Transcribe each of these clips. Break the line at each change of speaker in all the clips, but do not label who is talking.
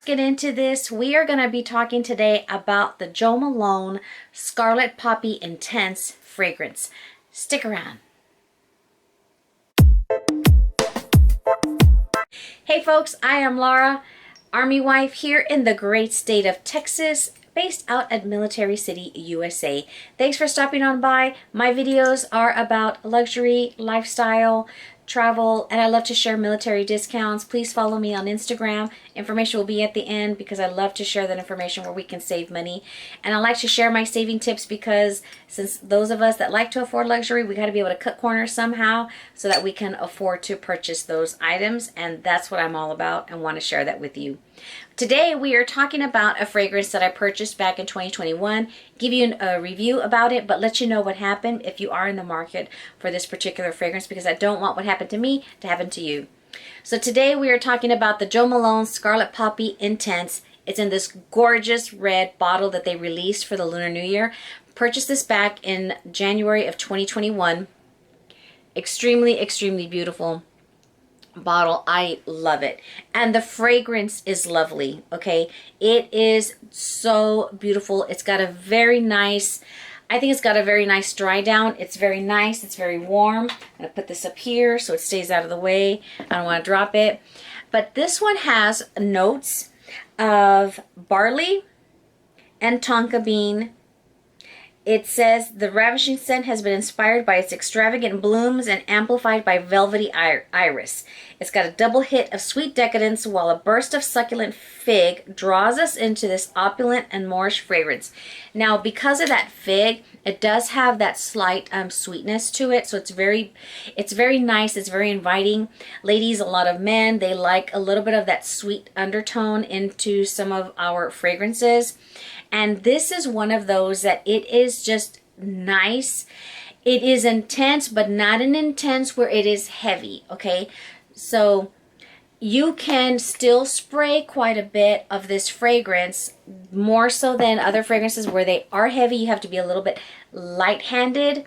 get into this. We are going to be talking today about the Jo Malone Scarlet Poppy Intense fragrance. Stick around. Hey folks, I am Laura, Army wife here in the great state of Texas, based out at Military City, USA. Thanks for stopping on by. My videos are about luxury, lifestyle, travel, and I love to share military discounts. Please follow me on Instagram. Information will be at the end because I love to share that information where we can save money. And I like to share my saving tips because since those of us that like to afford luxury, we got to be able to cut corners somehow so that we can afford to purchase those items. And that's what I'm all about and want to share that with you. Today we are talking about a fragrance that I purchased back in 2021, give you a review about it, but let you know what happened if you are in the market for this particular fragrance, because I don't want what happened to me to happen to you. So today we are talking about the Jo Malone Scarlet Poppy Intense. It's in this gorgeous red bottle that they released for the Lunar New Year. Purchased this back in January of 2021. Extremely beautiful bottle. I love it, and the fragrance is lovely. Okay, it is so beautiful. It's got a very nice, I think it's got a very nice dry down. It's very nice, it's very warm. I'm gonna put this up here so it stays out of the way. I don't want to drop it, but this one has notes of barley and tonka bean. It says the ravishing scent has been inspired by its extravagant blooms and amplified by velvety iris. It's got a double hit of sweet decadence, while a burst of succulent fig draws us into this opulent and Moorish fragrance. Now, because of that fig, it does have that slight sweetness to it, so it's very nice. It's very inviting. Ladies, a lot of men, they like a little bit of that sweet undertone into some of our fragrances. And this is one of those that it is just nice. It is intense, but not an intense where it is heavy, okay? So you can still spray quite a bit of this fragrance, more so than other fragrances where they are heavy. You have to be a little bit light-handed.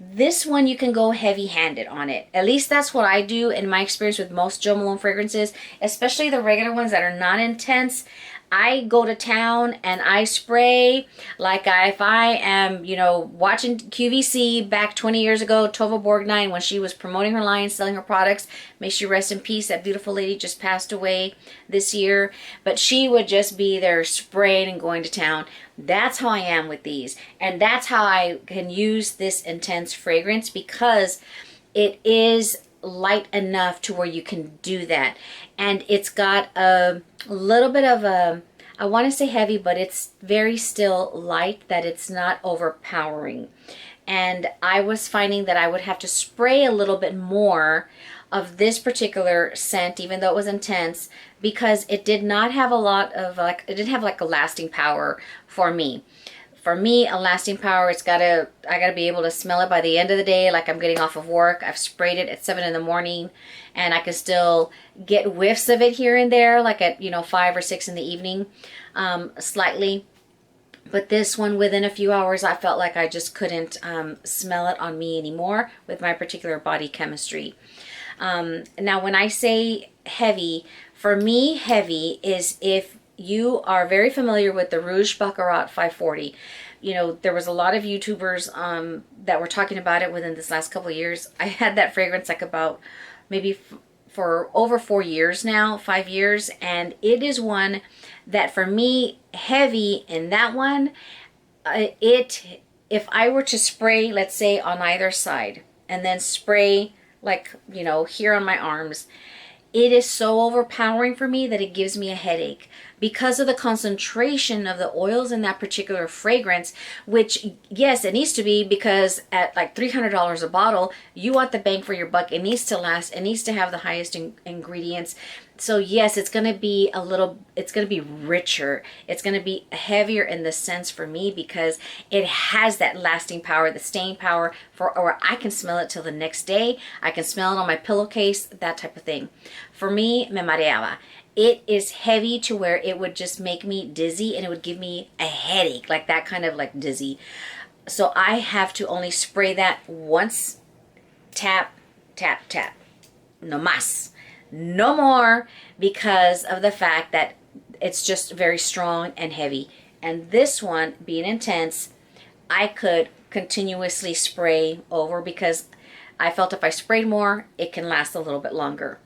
This one you can go heavy-handed on it. At least that's what I do in my experience with most Jo Malone fragrances, especially the regular ones that are not intense. I go to town and I spray like if I am, watching QVC back 20 years ago, Tova Borgnine, when she was promoting her line, selling her products. May she rest in peace. That beautiful lady just passed away this year. But she would just be there spraying and going to town. That's how I am with these. And that's how I can use this intense fragrance, because it is light enough to where you can do that. And it's got a little bit of a, I want to say heavy, but it's very still light, that it's not overpowering. And I was finding that I would have to spray a little bit more of this particular scent, even though it was intense, because it did not have a lot of it didn't have like a lasting power for me. For me, a lasting power, I gotta be able to smell it by the end of the day, like I'm getting off of work. I've sprayed it at 7 in the morning, and I can still get whiffs of it here and there, like at 5 or 6 in the evening, slightly. But this one, within a few hours, I felt like I just couldn't smell it on me anymore with my particular body chemistry. Now, when I say heavy, for me, heavy is if you are very familiar with the Rouge Baccarat 540. There was a lot of YouTubers that were talking about it within this last couple of years. I had that fragrance like about maybe for over 4 years now, 5 years. And it is one that for me, heavy in that one, if I were to spray, let's say on either side, and then spray like, here on my arms, it is so overpowering for me that it gives me a headache because of the concentration of the oils in that particular fragrance, which, yes, it needs to be, because at like $300 a bottle, you want the bang for your buck. It needs to last. It needs to have the highest ingredients. So yes, it's going to be it's going to be richer. It's going to be heavier in the sense for me, because it has that lasting power, the staying power, or I can smell it till the next day. I can smell it on my pillowcase, that type of thing. For me, me mareaba. It is heavy to where it would just make me dizzy, and it would give me a headache, like that kind of like dizzy. So I have to only spray that once, tap, tap, tap. No más. No more, because of the fact that it's just very strong and heavy. And this one, being intense, I could continuously spray over because I felt if I sprayed more, it can last a little bit longer.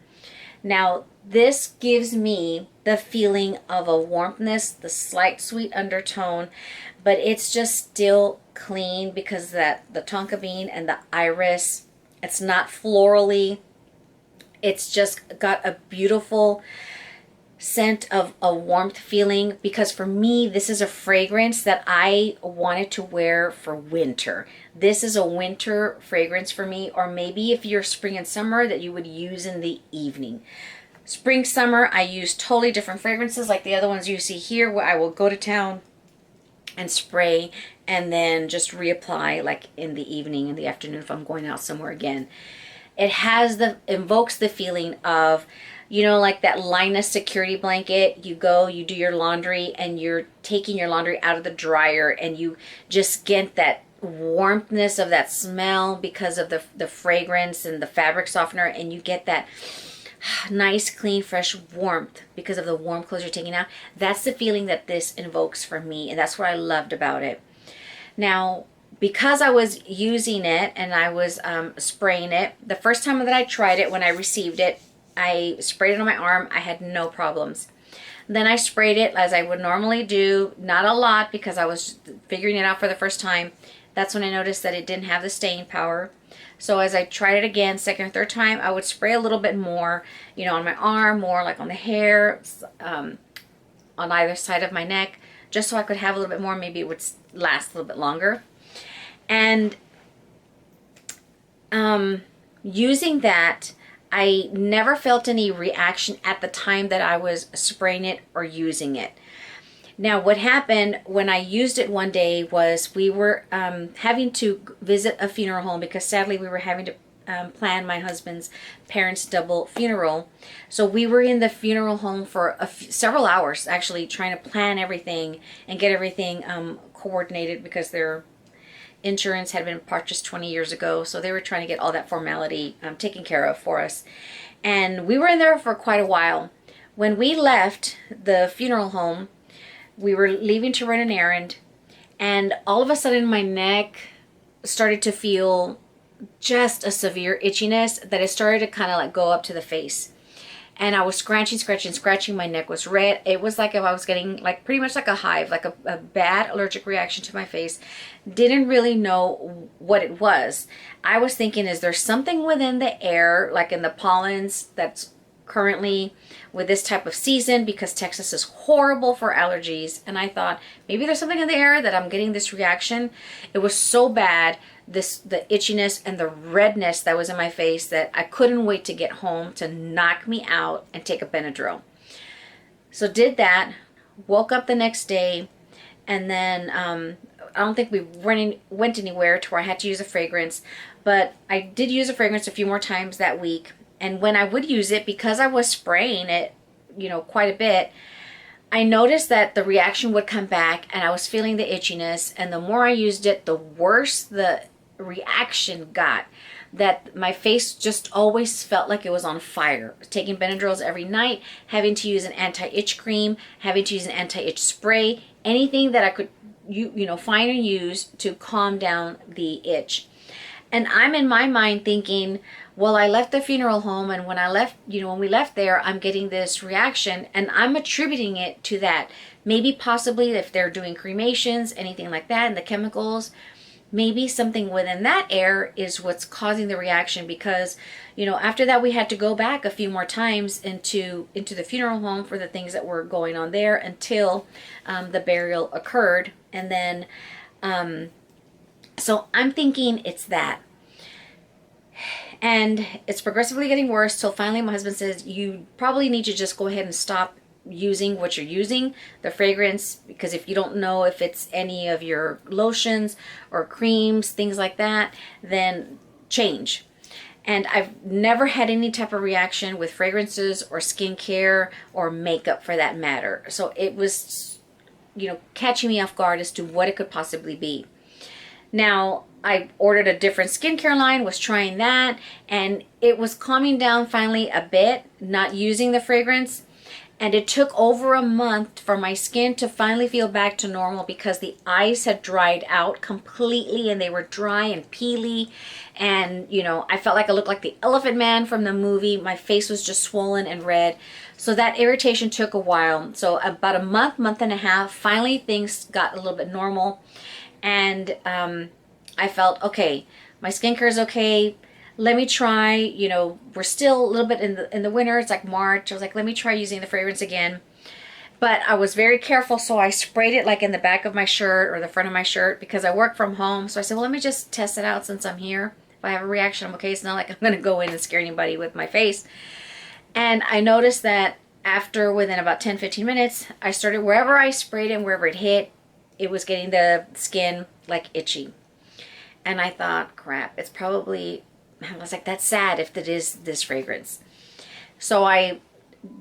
Now, this gives me the feeling of a warmthness, the slight sweet undertone, but it's just still clean because that the tonka bean and the iris, it's not florally. It's just got a beautiful scent of a warmth feeling, because for me, this is a fragrance that I wanted to wear for winter. This is a winter fragrance for me, or maybe if you're spring and summer, that you would use in the evening. Spring, summer, I use totally different fragrances like the other ones you see here, where I will go to town and spray and then just reapply like in the evening, in the afternoon if I'm going out somewhere again. It invokes the feeling of, you know, like that Linus security blanket. You go, you do your laundry, and you're taking your laundry out of the dryer, and you just get that warmthness of that smell because of the fragrance and the fabric softener, and you get that nice, clean, fresh warmth because of the warm clothes you're taking out. That's the feeling that this invokes for me, and that's what I loved about it. Now, because I was using it and I was spraying it, the first time that I tried it, when I received it, I sprayed it on my arm. I had no problems. Then I sprayed it as I would normally do, not a lot because I was figuring it out for the first time. That's when I noticed that it didn't have the staying power. So as I tried it again, second or third time, I would spray a little bit more, you know, on my arm, more like on the hair, on either side of my neck, just so I could have a little bit more. Maybe it would last a little bit longer. And using that, I never felt any reaction at the time that I was spraying it or using it. Now, what happened when I used it one day was we were having to visit a funeral home because sadly we were having to plan my husband's parents' double funeral. So we were in the funeral home for several hours actually trying to plan everything and get everything coordinated because their insurance had been purchased 20 years ago, so they were trying to get all that formality taken care of for us. And we were in there for quite a while. When we left the funeral home, we were leaving to run an errand, and all of a sudden my neck started to feel just a severe itchiness that it started to kind of like go up to the face. And I was scratching. My neck was red. It was like if I was getting like pretty much like a hive, like a bad allergic reaction to my face. Didn't really know what it was. I was thinking, is there something within the air, like in the pollens, that's currently with this type of season, because Texas is horrible for allergies. And I thought maybe there's something in the air that I'm getting this reaction. It was so bad, the itchiness and the redness that was in my face, that I couldn't wait to get home to knock me out and take a Benadryl. So did that, woke up the next day, and then I don't think we went anywhere to where I had to use a fragrance, but I did use a fragrance a few more times that week. And when I would use it, because I was spraying it, you know, quite a bit, I noticed that the reaction would come back and I was feeling the itchiness. And the more I used it, the worse the reaction got. That my face just always felt like it was on fire. Taking Benadryls every night, having to use an anti-itch cream, having to use an anti-itch spray, anything that I could find and use to calm down the itch. And I'm in my mind thinking, well, I left the funeral home, and when we left there, I'm getting this reaction, and I'm attributing it to that. Maybe possibly if they're doing cremations, anything like that, and the chemicals, maybe something within that air is what's causing the reaction, because, you know, after that we had to go back a few more times into the funeral home for the things that were going on there until the burial occurred. And then, so I'm thinking it's that. And it's progressively getting worse till finally my husband says, you probably need to just go ahead and stop using what you're using, the fragrance, because if you don't know if it's any of your lotions or creams, things like that, then change. And I've never had any type of reaction with fragrances or skincare or makeup for that matter. So it was, you know, catching me off guard as to what it could possibly be. Now, I ordered a different skincare line, was trying that, and it was calming down finally a bit, not using the fragrance. And it took over a month for my skin to finally feel back to normal because the eyes had dried out completely and they were dry and peely. And, you know, I felt like I looked like the Elephant Man from the movie. My face was just swollen and red. So that irritation took a while. So about a month, month and a half, finally things got a little bit normal. And I felt, okay, my skincare is okay. Let me try, you know, we're still a little bit in the winter. It's like March. I was like, let me try using the fragrance again. But I was very careful, so I sprayed it like in the back of my shirt or the front of my shirt because I work from home. So I said, well, let me just test it out since I'm here. If I have a reaction, I'm okay. It's not like I'm going to go in and scare anybody with my face. And I noticed that after, within about 10-15 minutes, I started, wherever I sprayed it and wherever it hit, it was getting the skin like itchy. And I thought, crap, it's probably, I was like, that's sad if it is this fragrance. So I,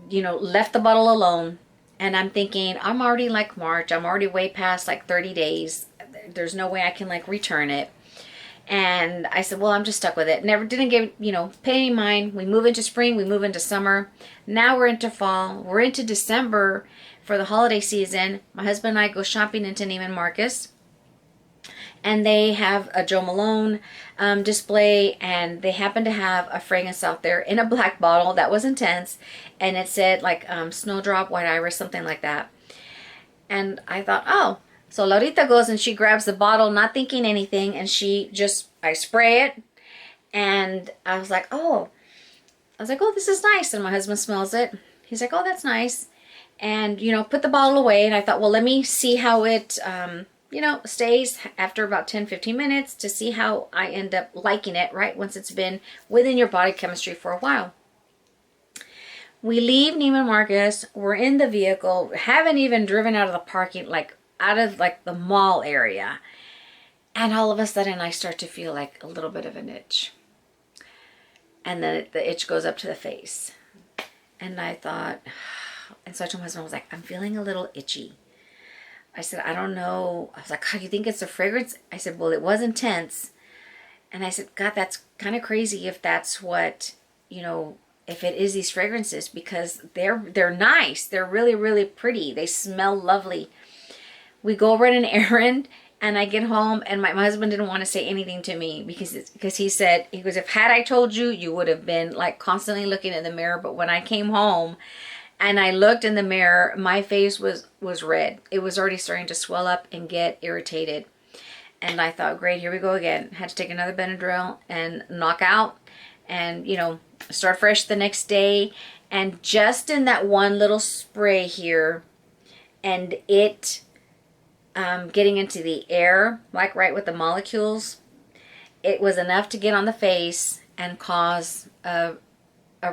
you know, left the bottle alone. And I'm thinking, I'm already like March. I'm already way past like 30 days. There's no way I can like return it. And I said, well, I'm just stuck with it. Never didn't give, you know, pay any mind. We move into spring. We move into summer. Now we're into fall. We're into December for the holiday season. My husband and I go shopping into Neiman Marcus. And they have a Jo Malone display, and they happen to have a fragrance out there in a black bottle that was intense, and it said like Snowdrop, White Iris, something like that. And I thought, oh, so Laurita goes and she grabs the bottle, not thinking anything, and I spray it, and I was like, oh, this is nice. And my husband smells it. He's like, oh, that's nice. And, you know, put the bottle away, and I thought, well, let me see how it you know, stays after about 10-15 minutes to see how I end up liking it, right? Once it's been within your body chemistry for a while. We leave Neiman Marcus. We're in the vehicle. Haven't even driven out of the parking, like out of like the mall area. And all of a sudden I start to feel like a little bit of an itch. And then the itch goes up to the face. And I thought, and so I told my husband, I was like, I'm feeling a little itchy. I said, I don't know. I was like, how do you think it's a fragrance? I said, well, it was intense. And I said, God, that's kind of crazy if that's what, you know, if it is these fragrances, because they're nice. They're really, really pretty. They smell lovely. We go run an errand, and I get home, and my husband didn't want to say anything to me because he said, he goes, if had I told you, you would have been like constantly looking in the mirror. But when I came home, and I looked in the mirror, my face was red. It was already starting to swell up and get irritated. And I thought, great, here we go again. Had to take another Benadryl and knock out and, you know, start fresh the next day. And just in that one little spray here, and it getting into the air, like right with the molecules, it was enough to get on the face and cause a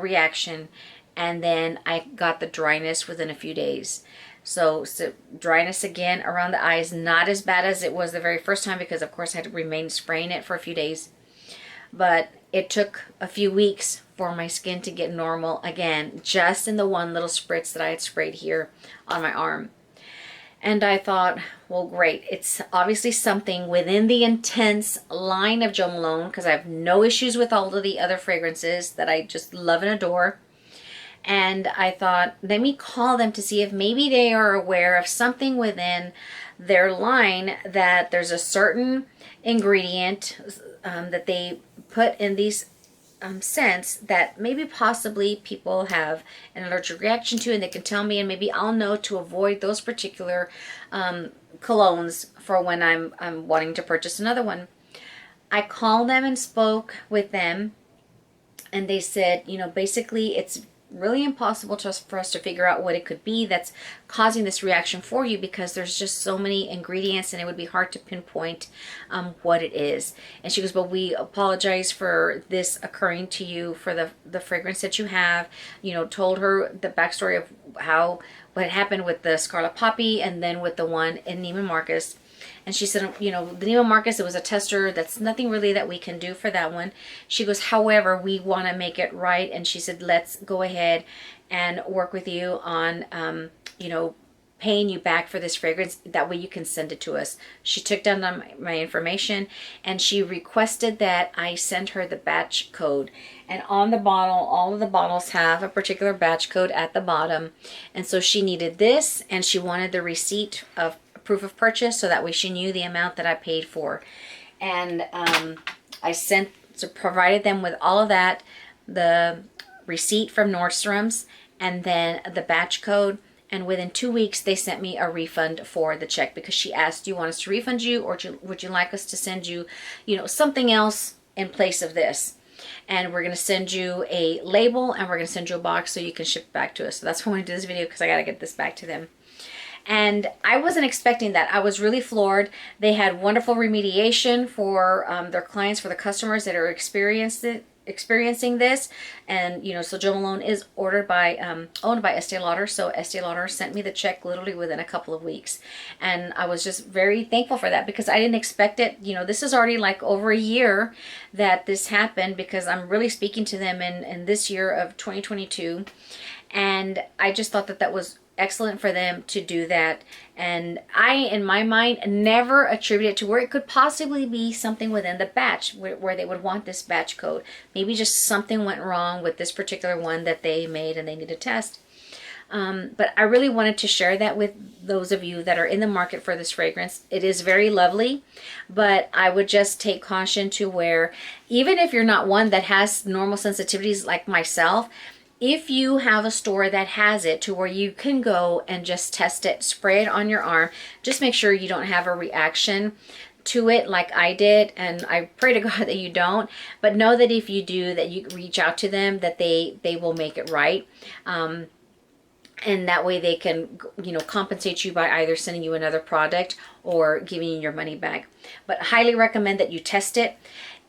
reaction. And then I got the dryness within a few days. So dryness again around the eyes, not as bad as it was the very first time because, of course, I had to remain spraying it for a few days. But it took a few weeks for my skin to get normal again, just in the one little spritz that I had sprayed here on my arm. And I thought, well, great. It's obviously something within the intense line of Jo Malone because I have no issues with all of the other fragrances that I just love and adore. And I thought, let me call them to see if maybe they are aware of something within their line, that there's a certain ingredient that they put in these scents that maybe possibly people have an allergic reaction to, and they can tell me, and maybe I'll know to avoid those particular colognes for when I'm wanting to purchase another one. I called them and spoke with them, and they said, you know, basically it's really impossible for us to figure out what it could be that's causing this reaction for you, because there's just so many ingredients and it would be hard to pinpoint what it is. And she goes, but we apologize for this occurring to you for the fragrance that you have. You know, told her the backstory of what happened with the Scarlet Poppy and then with the one in Neiman Marcus. And she said, you know, the Neiman Marcus, it was a tester. That's nothing really that we can do for that one. She goes, however, we want to make it right. And she said, let's go ahead and work with you on, you know, paying you back for this fragrance. That way you can send it to us. She took down my information, and she requested that I send her the batch code. And on the bottle, all of the bottles have a particular batch code at the bottom. And so she needed this, and she wanted the receipt of proof of purchase, so that way she knew the amount that I paid for. And provided them with all of that, the receipt from Nordstrom's, and then the batch code. And within 2 weeks, they sent me a refund for the check, because she asked, do you want us to refund you, or would you like us to send you, something else in place of this? And we're going to send you a label, and we're going to send you a box so you can ship it back to us. So that's why I want to do this video, because I got to get this back to them. And I wasn't expecting that. I was really floored. They had wonderful remediation for their clients, for the customers that are experiencing this. And so JoMalone is owned by Estee Lauder. So Estee Lauder sent me the check literally within a couple of weeks, and I was just very thankful for that, because I didn't expect it. This is already like over a year that this happened, because I'm really speaking to them in this year of 2022, and I just thought that was excellent for them to do that. And I, in my mind, never attribute it to where it could possibly be something within the batch where they would want this batch code. Maybe just something went wrong with this particular one that they made and they need to test. But I really wanted to share that with those of you that are in the market for this fragrance. It is very lovely, but I would just take caution to where, even if you're not one that has normal sensitivities like myself, if you have a store that has it to where you can go and just test it, spray it on your arm, just make sure you don't have a reaction to it like I did, and I pray to God that you don't, but know that if you do, that you reach out to them, that they will make it right. And that way they can, compensate you by either sending you another product or giving you your money back. But highly recommend that you test it.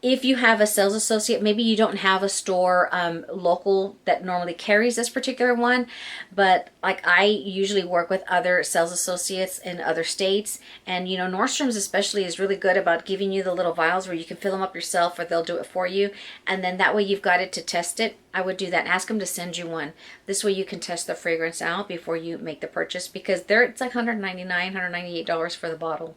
If you have a sales associate, maybe you don't have a store local that normally carries this particular one, but like I usually work with other sales associates in other states, and Nordstrom's especially is really good about giving you the little vials where you can fill them up yourself, or they'll do it for you, and then that way you've got it to test it. I would do that. Ask them to send you one. This way you can test the fragrance out before you make the purchase, because it's like $199, $198 for the bottle.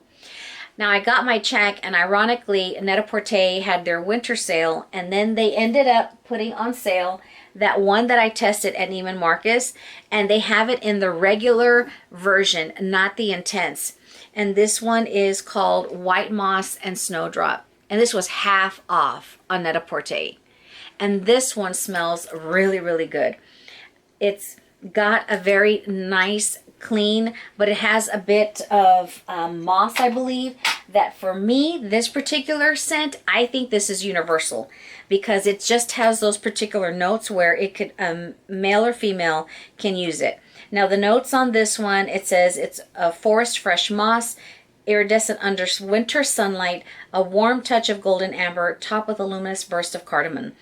Now I got my check, and ironically Net-a-Porter had their winter sale, and then they ended up putting on sale that one that I tested at Neiman Marcus, and they have it in the regular version, not the intense. And this one is called White Moss and Snowdrop, and this was half off on Net-a-Porter. And this one smells really, really good. It's got a very nice clean, but it has a bit of moss, I believe. That for me, this particular scent, I think this is universal, because it just has those particular notes where it could, male or female can use it. Now the notes on this one, it says it's a forest fresh moss, iridescent under winter sunlight, a warm touch of golden amber, topped with a luminous burst of cardamom.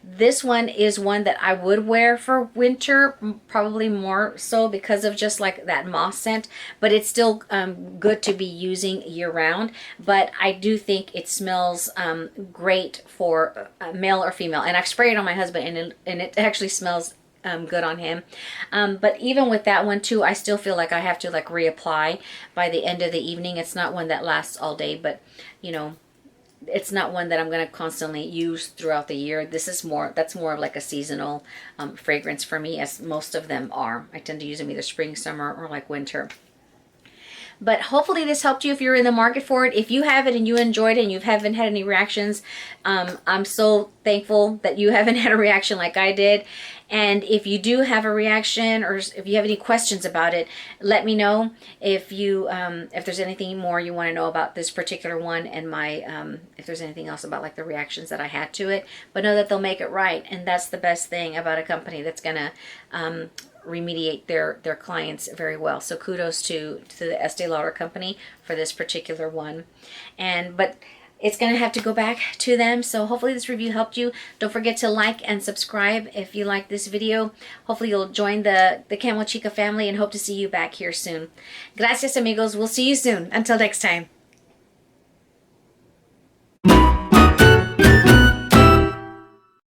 This one is one that I would wear for winter, probably more so because of just like that moss scent, but it's still good to be using year round. But I do think it smells great for male or female. And I've sprayed it on my husband, and it actually smells good on him. But even with that one too, I still feel like I have to like reapply by the end of the evening. It's not one that lasts all day, but it's not one that I'm going to constantly use throughout the year. That's more of like a seasonal fragrance for me, as most of them are. I tend to use them either spring, summer, or like winter. But hopefully this helped you if you're in the market for it. If you have it and you enjoyed it and you haven't had any reactions, I'm so thankful that you haven't had a reaction like I did. And if you do have a reaction, or if you have any questions about it, let me know. If there's anything more you want to know about this particular one, and if there's anything else about like the reactions that I had to it. But know that they'll make it right, and that's the best thing about a company that's gonna remediate their clients very well. So kudos to the Estee Lauder company for this particular one. But it's going to have to go back to them. So hopefully this review helped you. Don't forget to like and subscribe if you like this video. Hopefully you'll join the Camel Chica family, and hope to see you back here soon. Gracias, amigos. We'll see you soon. Until next time.